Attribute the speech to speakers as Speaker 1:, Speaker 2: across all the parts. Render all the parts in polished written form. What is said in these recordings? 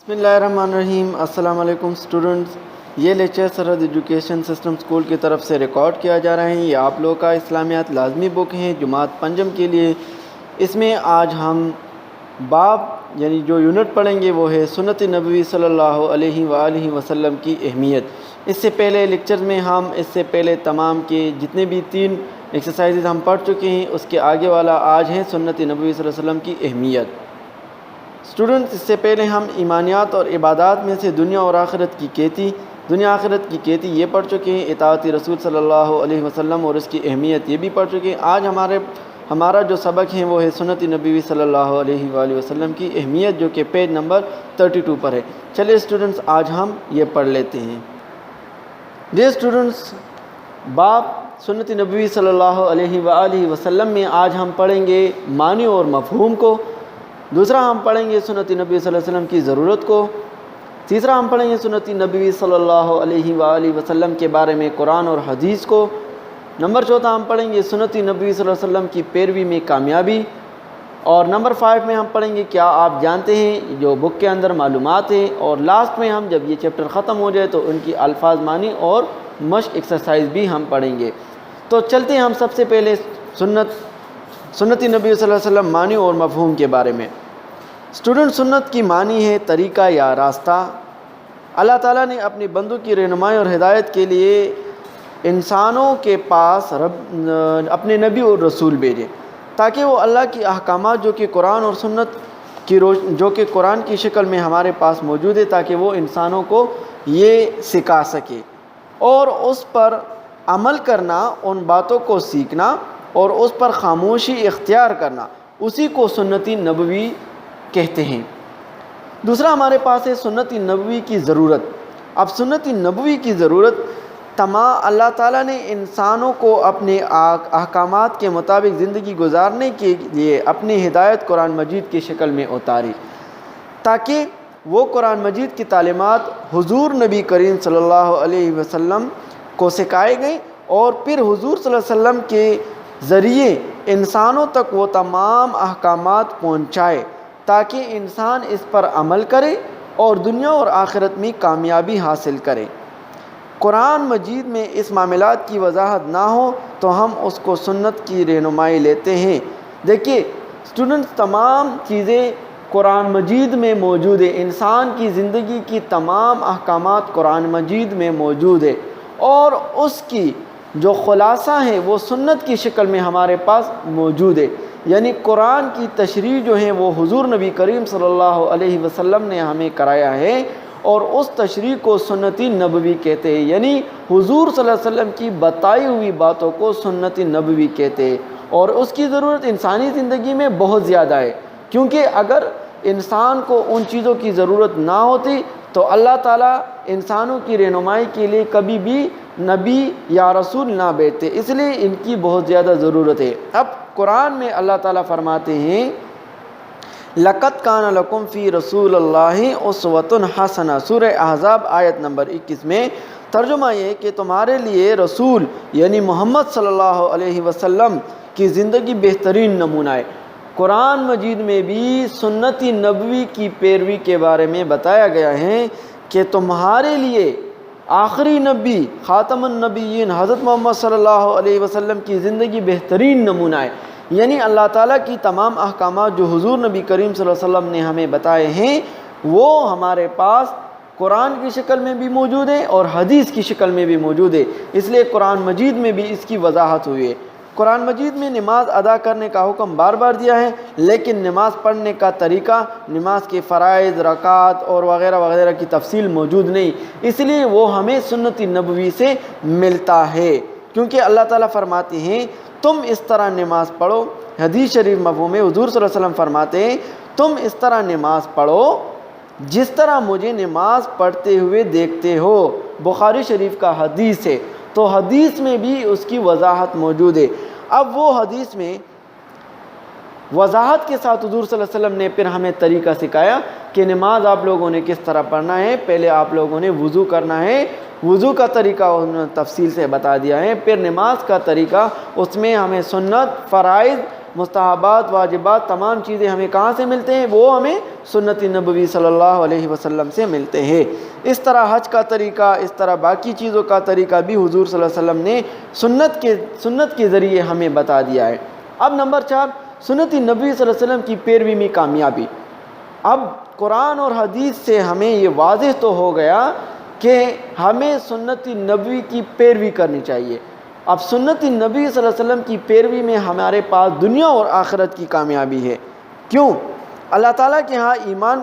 Speaker 1: بسم اللہ الرحمن الرحیم۔ السلام علیکم اسٹوڈنٹس، یہ لیکچر سرحد ایجوکیشن سسٹم اسکول کی طرف سے ریکارڈ کیا جا رہا ہے۔ یہ آپ لوگوں کا اسلامیات لازمی بک ہے جماعت پنجم کے لیے۔ اس میں آج ہم باب یعنی جو یونٹ پڑھیں گے وہ ہے سنت نبوی صلی اللہ علیہ وآلہ وسلم کی اہمیت۔ اس سے پہلے لیکچر میں ہم اس سے پہلے تمام کے جتنے بھی 3 ایکسرسائزز ہم پڑھ چکے ہیں، اس کے آگے والا آج ہے سنت نبوی صلی اللہ علیہ وسلم کی اہمیت۔ اسٹوڈنٹس، اس سے پہلے ہم ایمانیات اور عبادات میں سے دنیا اور آخرت کی کیتی یہ پڑھ چکے ہیں، اطاعت رسول صلی اللہ علیہ وسلم اور اس کی اہمیت یہ بھی پڑھ چکے ہیں۔ آج ہمارا جو سبق ہے وہ ہے سنت نبوی صلی اللہ علیہ وآلہ وسلم کی اہمیت، جو کہ پیج نمبر 32 پر ہے۔ چلیے اسٹوڈنٹس، آج ہم یہ پڑھ لیتے ہیں۔ ڈیئر اسٹوڈنٹس، باب سنت نبوی صلی اللہ علیہ وآلہ وسلم میں آج ہم پڑھیں گے معنی اور مفہوم کو۔ دوسرا ہم پڑھیں گے سنت نبی صلی اللہ علیہ وسلم کی ضرورت کو۔ تیسرا ہم پڑھیں گے سنت نبی صلی اللہ علیہ وآلہ وسلم کے بارے میں قرآن اور حدیث کو۔ نمبر 4 ہم پڑھیں گے سنت نبی صلی اللہ علیہ وسلم کی پیروی میں کامیابی۔ اور نمبر 5 میں ہم پڑھیں گے کیا آپ جانتے ہیں جو بک کے اندر معلومات ہیں۔ اور لاسٹ میں ہم جب یہ چیپٹر ختم ہو جائے تو ان کی الفاظ معنی اور مشق ایکسرسائز بھی ہم پڑھیں گے۔ تو چلتے ہیں ہم سب سے پہلے سنت نبی صلی اللہ علیہ وسلم معنی اور مفہوم کے بارے میں۔ اسٹوڈنٹ، سنت کی معنی ہے طریقہ یا راستہ۔ اللہ تعالیٰ نے اپنی بندوں کی رہنمائی اور ہدایت کے لیے انسانوں کے پاس اپنے نبی اور رسول بھیجے تاکہ وہ اللہ کی احکامات جو کہ قرآن اور سنت کی جو کہ قرآن کی شکل میں ہمارے پاس موجود ہے، تاکہ وہ انسانوں کو یہ سکھا سکے اور اس پر عمل کرنا، ان باتوں کو سیکھنا اور اس پر خاموشی اختیار کرنا، اسی کو سنت نبوی کہتے ہیں۔ دوسرا ہمارے پاس ہے سنت نبوی کی ضرورت۔ اب سنت نبوی کی ضرورت اللہ تعالیٰ نے انسانوں کو اپنے احکامات کے مطابق زندگی گزارنے کے لیے اپنی ہدایت قرآن مجید کی شکل میں اتاری، تاکہ وہ قرآن مجید کی تعلیمات حضور نبی کریم صلی اللہ علیہ وسلم کو سکھائے گئیں اور پھر حضور صلی اللہ علیہ وسلم کے ذریعے انسانوں تک وہ تمام احکامات پہنچائے تاکہ انسان اس پر عمل کرے اور دنیا اور آخرت میں کامیابی حاصل کرے۔ قرآن مجید میں اس معاملات کی وضاحت نہ ہو تو ہم اس کو سنت کی رہنمائی لیتے ہیں۔ دیکھیے اسٹوڈنٹس، تمام چیزیں قرآن مجید میں موجود ہے، انسان کی زندگی کی تمام احکامات قرآن مجید میں موجود ہے اور اس کی جو خلاصہ ہے وہ سنت کی شکل میں ہمارے پاس موجود ہے۔ یعنی قرآن کی تشریح جو ہے وہ حضور نبی کریم صلی اللہ علیہ وسلم نے ہمیں کرایا ہے اور اس تشریح کو سنت نبوی کہتے ہیں۔ یعنی حضور صلی اللہ علیہ وسلم کی بتائی ہوئی باتوں کو سنت نبوی کہتے ہیں، اور اس کی ضرورت انسانی زندگی میں بہت زیادہ ہے، کیونکہ اگر انسان کو ان چیزوں کی ضرورت نہ ہوتی تو اللہ تعالیٰ انسانوں کی رہنمائی کے لیے کبھی بھی نبی یا رسول نہ بھیجتے، اس لیے ان کی بہت زیادہ ضرورت ہے۔ اب قرآن میں اللہ تعالیٰ فرماتے ہیں لَقَدْ كَانَ لَكُمْ فِي رَسُولِ اللَّهِ أُسْوَةٌ حَسَنَةٌ، سورہ احزاب آیت نمبر 21 میں ترجمہ یہ کہ تمہارے لیے رسول یعنی محمد صلی اللہ علیہ وسلم کی زندگی بہترین نمونہ ہے۔ قرآن مجید میں بھی سنت نبوی کی پیروی کے بارے میں بتایا گیا ہے کہ تمہارے لیے آخری نبی خاتم النبیین حضرت محمد صلی اللہ علیہ وسلم کی زندگی بہترین نمونہ ہے۔ یعنی اللہ تعالیٰ کی تمام احکامات جو حضور نبی کریم صلی اللہ علیہ وسلم نے ہمیں بتائے ہیں وہ ہمارے پاس قرآن کی شکل میں بھی موجود ہے اور حدیث کی شکل میں بھی موجود ہے، اس لیے قرآن مجید میں بھی اس کی وضاحت ہوئی ہے۔ قرآن مجید میں نماز ادا کرنے کا حکم بار بار دیا ہے، لیکن نماز پڑھنے کا طریقہ، نماز کے فرائض، رکعات اور وغیرہ وغیرہ کی تفصیل موجود نہیں، اس لیے وہ ہمیں سنت نبوی سے ملتا ہے، کیونکہ اللہ تعالیٰ فرماتے ہیں تم اس طرح نماز پڑھو۔ حدیث شریف مفہوم میں حضور صلی اللہ علیہ وسلم فرماتے ہیں تم اس طرح نماز پڑھو جس طرح مجھے نماز پڑھتے ہوئے دیکھتے ہو، بخاری شریف کا حدیث ہے۔ تو حدیث میں بھی اس کی وضاحت موجود ہے۔ اب وہ حدیث میں وضاحت کے ساتھ حضور صلی اللہ علیہ وسلم نے پھر ہمیں طریقہ سکھایا کہ نماز آپ لوگوں نے کس طرح پڑھنا ہے۔ پہلے آپ لوگوں نے وضو کرنا ہے، وضو کا طریقہ انہوں نے تفصیل سے بتا دیا ہے، پھر نماز کا طریقہ، اس میں ہمیں سنت، فرائض مستحبات واجبات تمام چیزیں ہمیں کہاں سے ملتے ہیں؟ وہ ہمیں سنت نبوی صلی اللہ علیہ وسلم سے ملتے ہیں۔ اس طرح حج کا طریقہ، اس طرح باقی چیزوں کا طریقہ بھی حضور صلی اللہ علیہ وسلم نے سنت کے ذریعے ہمیں بتا دیا ہے۔ اب نمبر 4، سنت نبوی صلی اللہ علیہ وسلم کی پیروی میں کامیابی۔ اب قرآن اور حدیث سے ہمیں یہ واضح تو ہو گیا کہ ہمیں سنت نبوی کی پیروی کرنی چاہیے۔ اب سنت نبی صلی اللہ علیہ وسلم کی پیروی میں ہمارے پاس دنیا اور آخرت کی کامیابی ہے۔ کیوں؟ اللہ تعالیٰ کے ہاں ایمان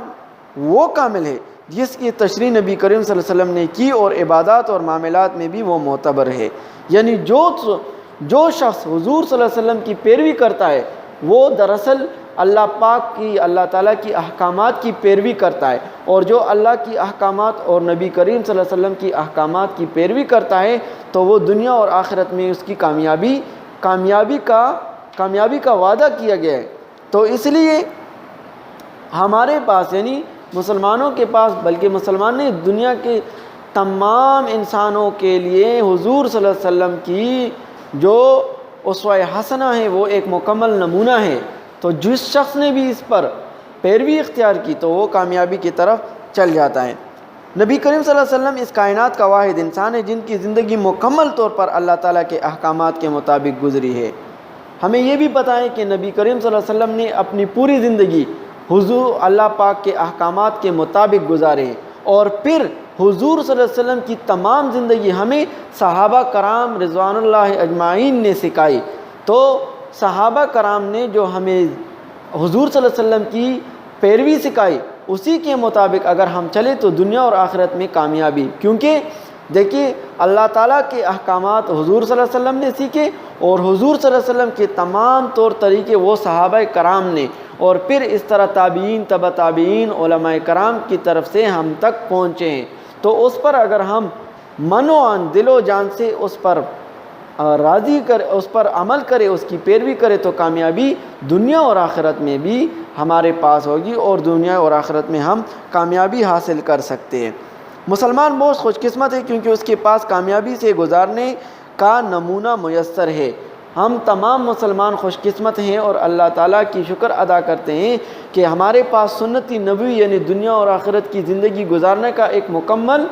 Speaker 1: وہ کامل ہے جس کی تشریح نبی کریم صلی اللہ علیہ وسلم نے کی، اور عبادات اور معاملات میں بھی وہ معتبر ہے۔ یعنی جو شخص حضور صلی اللہ علیہ وسلم کی پیروی کرتا ہے وہ دراصل اللہ پاک کی، اللہ تعالیٰ کی احکامات کی پیروی کرتا ہے، اور جو اللہ کی احکامات اور نبی کریم صلی اللہ علیہ وسلم کی احکامات کی پیروی کرتا ہے تو وہ دنیا اور آخرت میں اس کی کامیابی کا وعدہ کیا گیا ہے۔ تو اس لیے ہمارے پاس، یعنی مسلمانوں کے پاس، بلکہ مسلمان نے دنیا کے تمام انسانوں کے لیے حضور صلی اللہ علیہ وسلم کی جو اسوہ حسنہ ہے وہ ایک مکمل نمونہ ہے۔ تو جس شخص نے بھی اس پر پیروی اختیار کی تو وہ کامیابی کی طرف چل جاتا ہے۔ نبی کریم صلی اللہ علیہ وسلم اس کائنات کا واحد انسان ہے جن کی زندگی مکمل طور پر اللہ تعالیٰ کے احکامات کے مطابق گزری ہے۔ ہمیں یہ بھی پتہ ہے کہ نبی کریم صلی اللہ علیہ وسلم نے اپنی پوری زندگی حضور اللہ پاک کے احکامات کے مطابق گزارے ہیں، اور پھر حضور صلی اللہ علیہ وسلم کی تمام زندگی ہمیں صحابہ کرام رضوان اللہ اجمعین نے سکھائی۔ تو صحابہ کرام نے جو ہمیں حضور صلی اللہ علیہ وسلم کی پیروی سکھائی، اسی کے مطابق اگر ہم چلیں تو دنیا اور آخرت میں کامیابی۔ کیونکہ دیکھیے اللہ تعالیٰ کے احکامات حضور صلی اللہ علیہ وسلم نے سیکھے، اور حضور صلی اللہ علیہ وسلم کے تمام طور طریقے وہ صحابہ کرام نے، اور پھر اس طرح تابعین، تبع تابعین، علماء کرام کی طرف سے ہم تک پہنچے ہیں۔ تو اس پر اگر ہم من و دل و جان سے اس پر راضی کر، اس پر عمل کرے، اس کی پیروی کرے تو کامیابی دنیا اور آخرت میں بھی ہمارے پاس ہوگی، اور دنیا اور آخرت میں ہم کامیابی حاصل کر سکتے ہیں۔ مسلمان بہت خوش قسمت ہے کیونکہ اس کے پاس کامیابی سے گزارنے کا نمونہ میسر ہے۔ ہم تمام مسلمان خوش قسمت ہیں اور اللہ تعالیٰ کی شکر ادا کرتے ہیں کہ ہمارے پاس سنت نبوی یعنی دنیا اور آخرت کی زندگی گزارنے کا ایک مکمل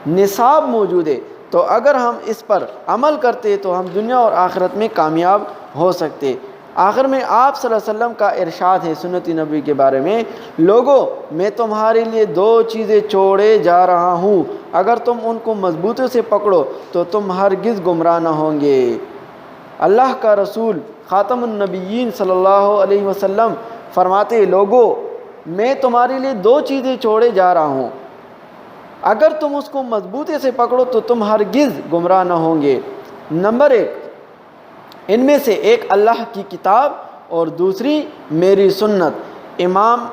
Speaker 1: نصاب موجود ہے۔ تو اگر ہم اس پر عمل کرتے تو ہم دنیا اور آخرت میں کامیاب ہو سکتے۔ آخر میں آپ صلی اللہ علیہ وسلم کا ارشاد ہے سنت نبوی کے بارے میں، لوگو میں تمہارے لیے 2 چیزیں چھوڑے جا رہا ہوں، اگر تم ان کو مضبوطی سے پکڑو تو تم ہرگز گمراہ نہ ہوں گے۔ اللہ کا رسول خاتم النبیین صلی اللہ علیہ وسلم فرماتے، لوگو میں تمہارے لیے 2 چیزیں چھوڑے جا رہا ہوں، اگر تم اس کو مضبوطی سے پکڑو تو تم ہرگز گمراہ نہ ہوں گے۔ نمبر 1، ان میں سے ایک اللہ کی کتاب اور دوسری میری سنت۔ امام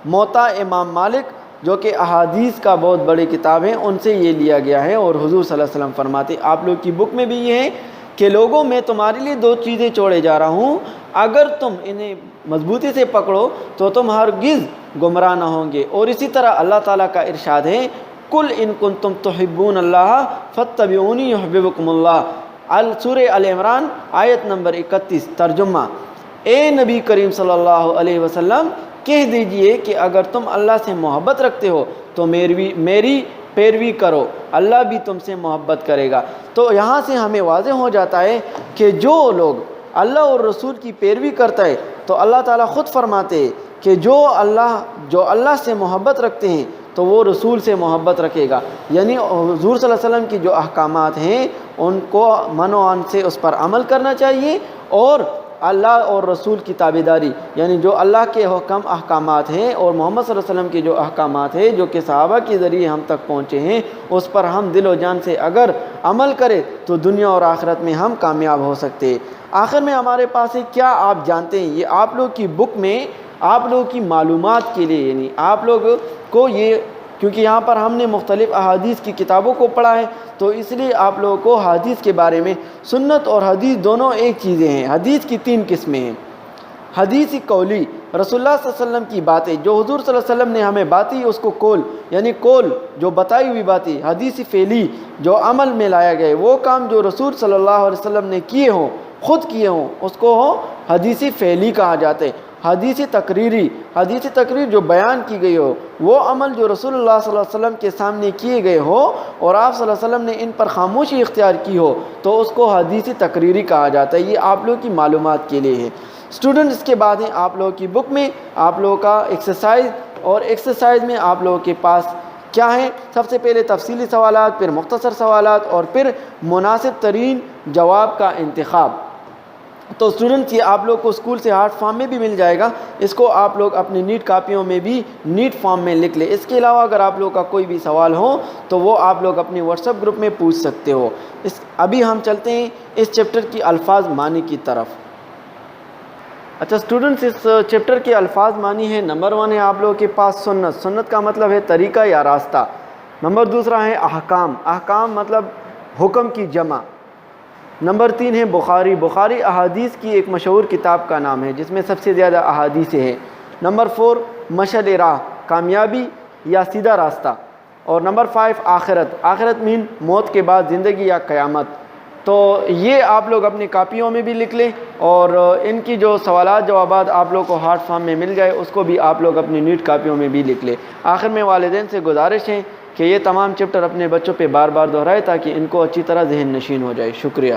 Speaker 1: موطا امام مالک جو کہ احادیث کا بہت بڑی کتاب ہے ان سے یہ لیا گیا ہے، اور حضور صلی اللہ علیہ وسلم فرماتے آپ لوگ کی بک میں بھی یہ ہے کہ لوگوں میں تمہارے لیے 2 چیزیں چھوڑے جا رہا ہوں، اگر تم انہیں مضبوطی سے پکڑو تو تم ہرگز گمراہ نہ ہوں گے۔ اور اسی طرح اللہ تعالیٰ کا ارشاد ہے، قل ان کنتم تحبون اللہ فاتبعونی یحببکم اللہ۔ سورہ ال عمران آیت نمبر 31 ترجمہ، اے نبی کریم صلی اللہ علیہ وسلم کہہ دیجئے کہ اگر تم اللہ سے محبت رکھتے ہو تو میری پیروی کرو، اللہ بھی تم سے محبت کرے گا۔ تو یہاں سے ہمیں واضح ہو جاتا ہے کہ جو لوگ اللہ اور رسول کی پیروی کرتا ہے تو اللہ تعالیٰ خود فرماتے ہیں کہ جو اللہ سے محبت رکھتے ہیں تو وہ رسول سے محبت رکھے گا۔ یعنی حضور صلی اللہ علیہ وسلم کی جو احکامات ہیں ان کو من و عن سے اس پر عمل کرنا چاہیے، اور اللہ اور رسول کی تابعداری، یعنی جو اللہ کے حکم احکامات ہیں اور محمد صلی اللہ علیہ وسلم کے جو احکامات ہیں جو کہ صحابہ کے ذریعے ہم تک پہنچے ہیں، اس پر ہم دل و جان سے اگر عمل کریں تو دنیا اور آخرت میں ہم کامیاب ہو سکتے ہیں۔ آخر میں ہمارے پاس ہے، کیا آپ جانتے ہیں، یہ آپ لوگ کی بک میں آپ لوگوں کی معلومات کے لیے، یعنی آپ لوگ کو یہ، کیونکہ یہاں پر ہم نے مختلف احادیث کی کتابوں کو پڑھا ہے تو اس لیے آپ لوگوں کو حدیث کے بارے میں، سنت اور حدیث دونوں ایک چیزیں ہیں۔ حدیث کی 3 قسمیں ہیں۔ حدیث قولی، رسول اللہ صلی اللہ علیہ وسلم کی باتیں، جو حضور صلی اللہ علیہ وسلم نے ہمیں باتیں اس کو قول، یعنی قول جو بتائی ہوئی باتیں۔ حدیث فعلی، جو عمل میں لایا گئے، وہ کام جو رسول صلی اللہ علیہ وسلم نے کیے ہوں خود کیے ہوں اس کو حدیثی فعلی کہا جاتا ہے۔ حدیثی تقریر جو بیان کی گئی ہو، وہ عمل جو رسول اللہ صلی اللہ علیہ وسلم کے سامنے کیے گئے ہو اور آپ صلی اللہ علیہ وسلم نے ان پر خاموشی اختیار کی ہو، تو اس کو حدیثی تقریری کہا جاتا ہے۔ یہ آپ لوگوں کی معلومات کے لیے ہے۔ اسٹوڈنٹ، اس کے بعد ہیں آپ لوگوں کی بک میں آپ لوگوں کا ایکسرسائز، اور ایکسرسائز میں آپ لوگوں کے پاس کیا ہے؟ سب سے پہلے تفصیلی سوالات، پھر مختصر سوالات، اور پھر مناسب ترین جواب کا انتخاب۔ تو اسٹوڈنٹس، یہ آپ لوگ کو اسکول سے ہارڈ فارم میں بھی مل جائے گا، اس کو آپ لوگ اپنی نیٹ کاپیوں میں بھی نیٹ فارم میں لکھ لیں۔ اس کے علاوہ اگر آپ لوگ کا کوئی بھی سوال ہو تو وہ آپ لوگ اپنے واٹس ایپ گروپ میں پوچھ سکتے ہو۔ ابھی ہم چلتے ہیں اس چیپٹر کی الفاظ معنی کی طرف۔ اچھا اسٹوڈنٹس، اس چیپٹر کے الفاظ معنی ہے، نمبر 1 ہے آپ لوگوں کے پاس سنت کا مطلب ہے طریقہ یا راستہ۔ نمبر 2 ہے احکام مطلب حکم کی جمع۔ نمبر 3 ہے بخاری احادیث کی ایک مشہور کتاب کا نام ہے جس میں سب سے زیادہ احادیث ہے۔ نمبر 4 مشعل راہ، کامیابی یا سیدھا راستہ۔ اور نمبر 5 آخرت مین موت کے بعد زندگی یا قیامت۔ تو یہ آپ لوگ اپنی کاپیوں میں بھی لکھ لیں، اور ان کی جو سوالات جوابات آپ لوگ کو ہارڈ فارم میں مل جائے اس کو بھی آپ لوگ اپنی نیٹ کاپیوں میں بھی لکھ لیں۔ آخر میں والدین سے گزارش ہے کہ یہ تمام چیپٹر اپنے بچوں پہ بار بار دہرائے تاکہ ان کو اچھی طرح ذہن نشین ہو جائے۔ شکریہ۔